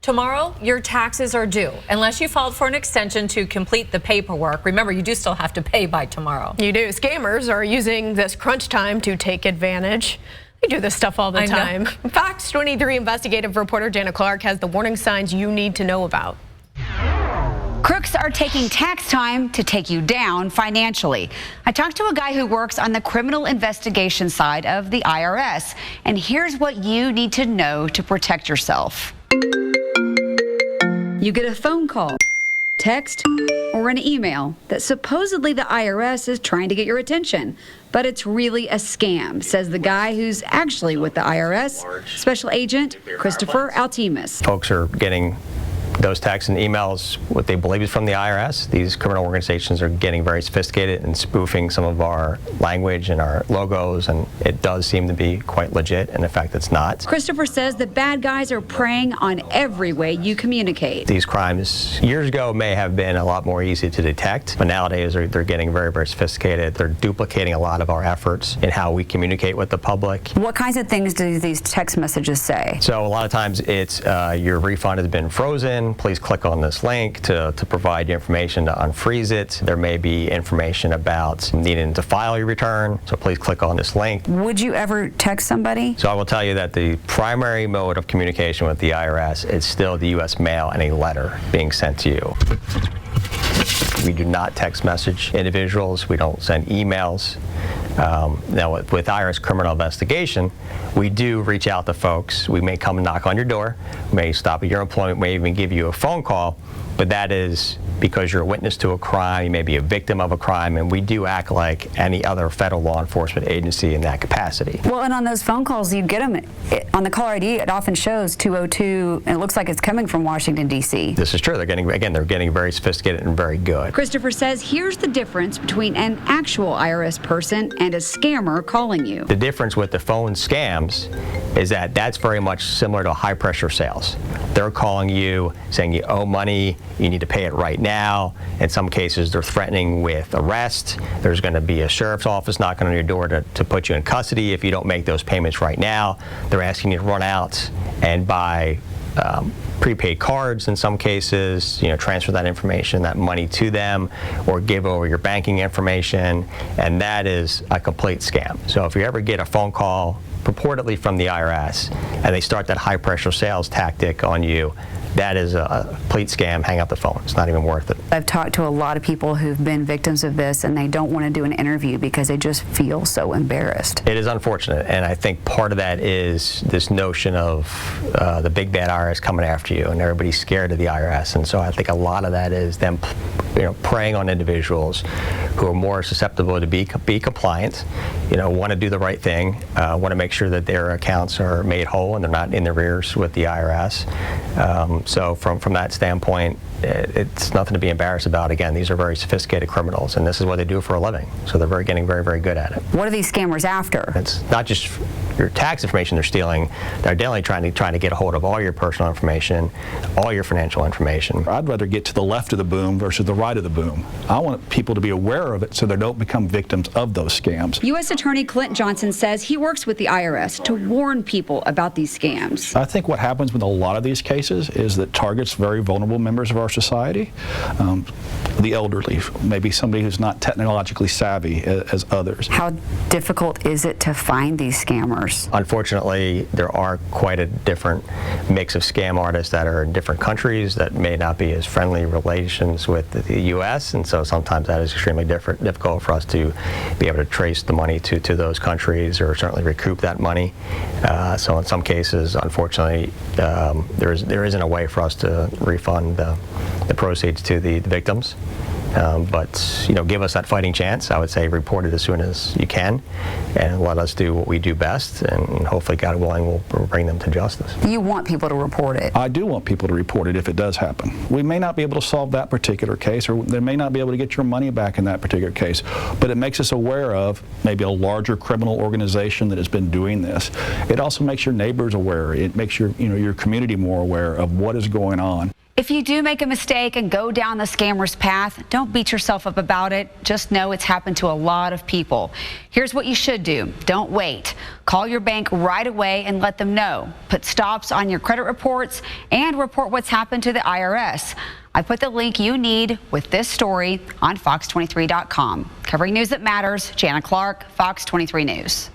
Tomorrow, your taxes are due, unless you filed for an extension to complete the paperwork. Remember, you do still have to pay by tomorrow. You do. Scammers are using this crunch time to take advantage. They do this stuff all the time. FOX23 investigative reporter Jana Clark has the warning signs you need to know about. Crooks are taking tax time to take you down financially. I talked to a guy who works on the criminal investigation side of the IRS, and here's what you need to know to protect yourself. You get a phone call, text, or an email that supposedly the IRS is trying to get your attention. But it's really a scam, says the guy who's actually with the IRS, Special Agent Christopher Altimus. Folks are getting those texts and emails, what they believe is from the IRS. These criminal organizations are getting very sophisticated and spoofing some of our language and our logos, and it does seem to be quite legit, and in fact it's not. Christopher says the bad guys are preying on every way you communicate. These crimes years ago may have been a lot more easy to detect, but nowadays they're getting very, very sophisticated. They're duplicating a lot of our efforts in how we communicate with the public. What kinds of things do these text messages say? So a lot of times it's your refund has been frozen. Please click on this link to provide you information to unfreeze it. There may be information about needing to file your return, so please click on this link. Would you ever text somebody? So I will tell you that the primary mode of communication with the IRS is still the U.S. mail and a letter being sent to you. We do not text message individuals. We don't send emails. Now, with IRS criminal investigation, we do reach out to folks. We may come and knock on your door, may stop at your employment, may even give you a phone call, but that is because you're a witness to a crime, you may be a victim of a crime, and we do act like any other federal law enforcement agency in that capacity. Well, and on those phone calls, you get them, on the caller ID, it often shows 202, and it looks like it's coming from Washington, D.C. This is true. They're getting very sophisticated and very good. Christopher says here's the difference between an actual IRS person and a scammer calling you. The difference with the phone scams is that that's very much similar to high-pressure sales. They're calling you, saying you owe money, you need to pay it right now. In some cases, they're threatening with arrest. There's going to be a sheriff's office knocking on your door to put you in custody if you don't make those payments right now. They're asking you to run out and buy prepaid cards in some cases, transfer that information, that money to them, or give over your banking information, and that is a complete scam. So if you ever get a phone call purportedly from the IRS and they start that high pressure sales tactic on you, that is a complete scam. Hang up the phone. It's not even worth it. I've talked to a lot of people who've been victims of this, and they don't want to do an interview because they just feel so embarrassed. It is unfortunate, and I think part of that is this notion of the big bad IRS coming after you, and everybody's scared of the IRS, and so I think a lot of that is them preying on individuals who are more susceptible to be compliant, want to do the right thing, want to make sure that their accounts are made whole and they're not in the rears with the IRS. So from that standpoint, it's nothing to be embarrassed about. Again, these are very sophisticated criminals, and this is what they do for a living. So they're getting very, very good at it. What are these scammers after? It's not just your tax information they're stealing. They're definitely trying to get a hold of all your personal information, all your financial information. I'd rather get to the left of the boom versus the right of the boom. I want people to be aware of it so they don't become victims of those scams. U.S. Attorney Clint Johnson says he works with the IRS to warn people about these scams. I think what happens with a lot of these cases is that targets very vulnerable members of our society, the elderly, maybe somebody who's not technologically savvy as others. How difficult is it to find these scammers? Unfortunately, there are quite a different mix of scam artists that are in different countries that may not be as friendly relations with the U.S., and so sometimes that is extremely difficult for us to be able to trace the money to those countries or certainly recoup that money. So in some cases, unfortunately, there isn't a way for us to refund the proceeds to the victims. But give us that fighting chance. I would say report it as soon as you can and let us do what we do best, and hopefully, God willing, we'll bring them to justice. You want people to report it? I do want people to report it if it does happen. We may not be able to solve that particular case, or they may not be able to get your money back in that particular case, but it makes us aware of maybe a larger criminal organization that has been doing this. It also makes your neighbors aware. It makes your community more aware of what is going on. If you do make a mistake and go down the scammer's path, don't beat yourself up about it. Just know it's happened to a lot of people. Here's what you should do. Don't wait. Call your bank right away and let them know. Put stops on your credit reports and report what's happened to the IRS. I put the link you need with this story on fox23.com. Covering news that matters, Jana Clark, Fox 23 News.